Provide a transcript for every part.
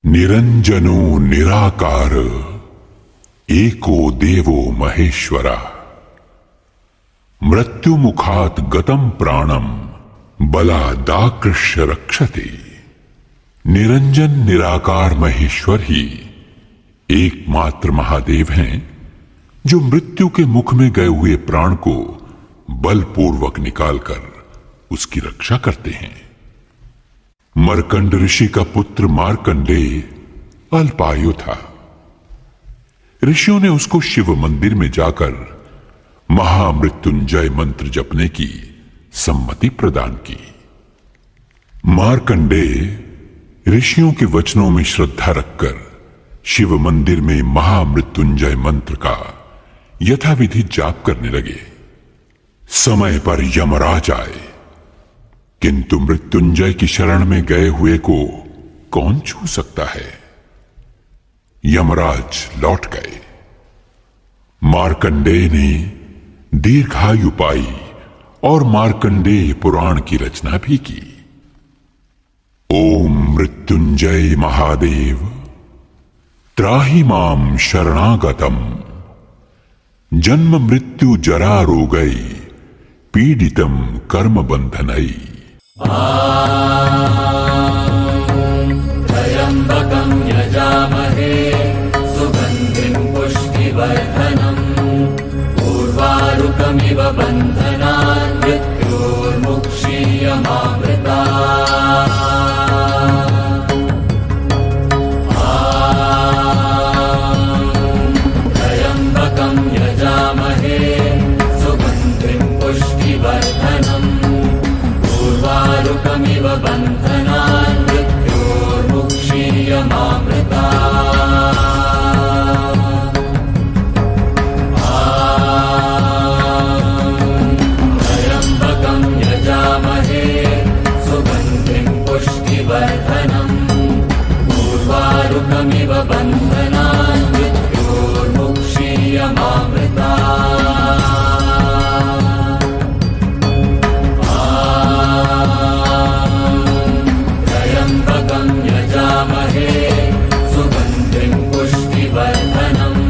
निरंजनो निराकार एको देवो महेश्वरा मृत्युमुखात गतम प्राणम बलादाकृष्य रक्षते। निरंजन निराकार महेश्वर ही एकमात्र महादेव हैं जो मृत्यु के मुख में गए हुए प्राण को बलपूर्वक निकालकर उसकी रक्षा करते हैं। मर्कंड ऋषि का पुत्र मार्कंडेय अल्पायु था। ऋषियों ने उसको शिव मंदिर में जाकर महामृत्युंजय मंत्र जपने की सम्मति प्रदान की। मार्कंडेय ऋषियों के वचनों में श्रद्धा रखकर शिव मंदिर में महामृत्युंजय मंत्र का यथाविधि जाप करने लगे। समय पर यमराज आए, किंतु मृत्युंजय की शरण में गए हुए को कौन छू सकता है। यमराज लौट गए। मार्कंडेय ने दीर्घायु पाई और मार्कंडेय पुराण की रचना भी की। ओम मृत्युंजय महादेव त्राहि माम शरणागतम जन्म मृत्यु जरा रोगै पीडितम कर्म बंधनई। त्र्यम्बकं यजामहे सुगन्धिं पुष्टिवर्धनम् उर्वारुकमिव बन्धनान् मृत्योर्मुक्षीयमामृतात्। त्र्यम्बकं यजामहे सुगन्धिं पुष्टिवर्धनम् उर्वारुकमिव बन्धनान् मृत्योर्मुक्षीयमामृतात्। त्र्यम्बकं यजामहे सुगन्धिं पुष्टिवर्धनम् उर्वारुकमिव बन्धनान् मृत्योर्मुक्षीयमामृतात्। त्र्यम्बकं यजामहे सुगन्धिं पुष्टिवर्धनम्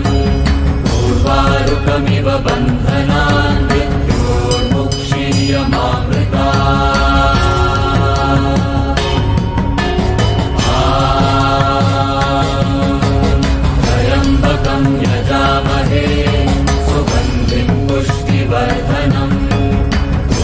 उर्वारुकमिव बन्धनान् मृत्योर्मुक्षीयमामृतात्। त्र्यम्बकं यजामहे सुगन्धिं पुष्टिवर्धनम्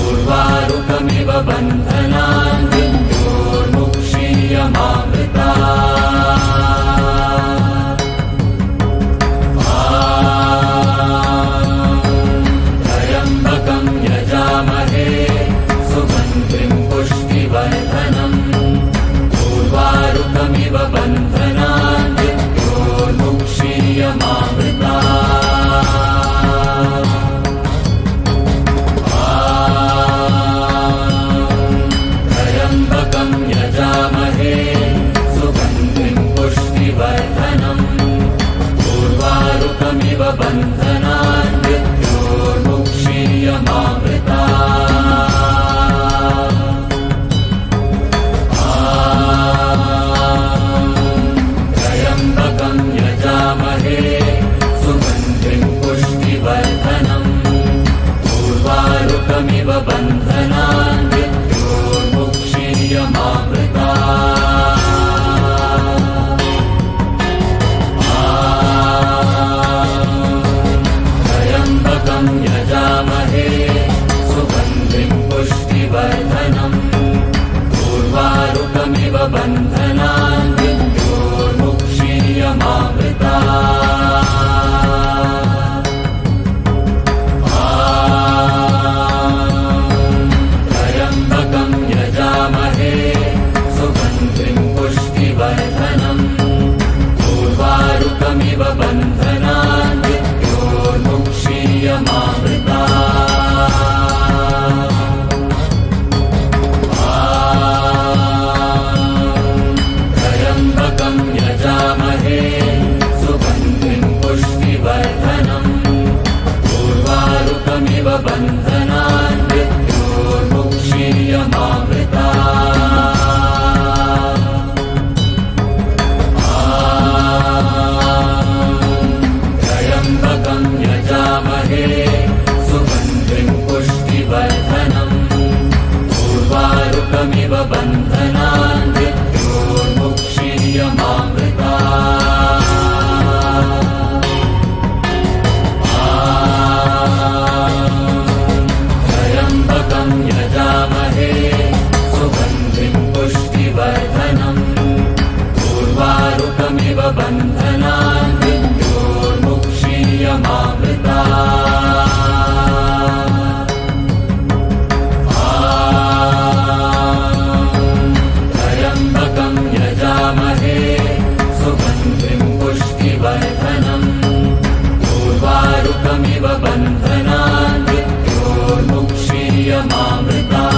उर्वारुकमिव बन्धनान् मृत्योर्मुक्षीयमामृतात्। त्र्यम्बकं यजामहे सुगन्धिं पुष्टिवर्धनम् उर्वारुकमिव बन्धनान् मृत्योर्मुक्षीयमामृतात्। त्र्यम्बकं यजामहे सुगन्धिं पुष्टिवर्धनम् उर्वारुकमिव बन्धनान् मृत्योर्मुक्षीयमामृतात्। त्र्यम्बकं यजामहे सुगन्धिं पुष्टिवर्धनम् उर्वारुकमिव बन्धनान् मृत्योर्मुक्षीयमामृतात्। त्र्यम्बकं यजामहे सुगन्धिं पुष्टिवर्धनम् उर्वारुकमिव बन्धनान् मृत्योर्मुक्षीयमामृतात्। त्र्यम्बकं यजामहे सुगन्धिं पुष्टिवर्धनम् उर्वारुकमिव बन्धनान् मृत्योर्मुक्षीयमामृतात्। त्र्यम्बकं यजामहे सुगन्धिं पुष्टिवर्धनम् उर्वारुकमिव बन्धनान् मृत्योर्मुक्षीयमामृतात्। बन्धनान् मृत्योर्मुक्षीयमामृतात् त्र्यम्बकं यजामहे सुगन्धिं पुष्टिवर्धनम् उर्वारुकमिव बन्धनान् मृत्योर्मुक्षीयमामृतात्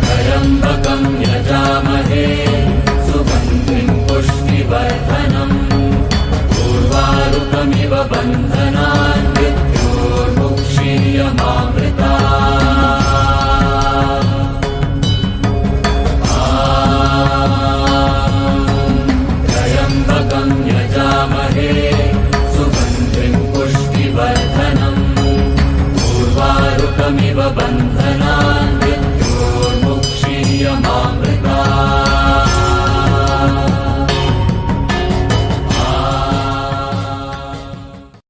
त्र्यम्बकं यजामहे सुगन्धिं पुष्टिवर्धनम् उर्वारुकमिव बन्धनान्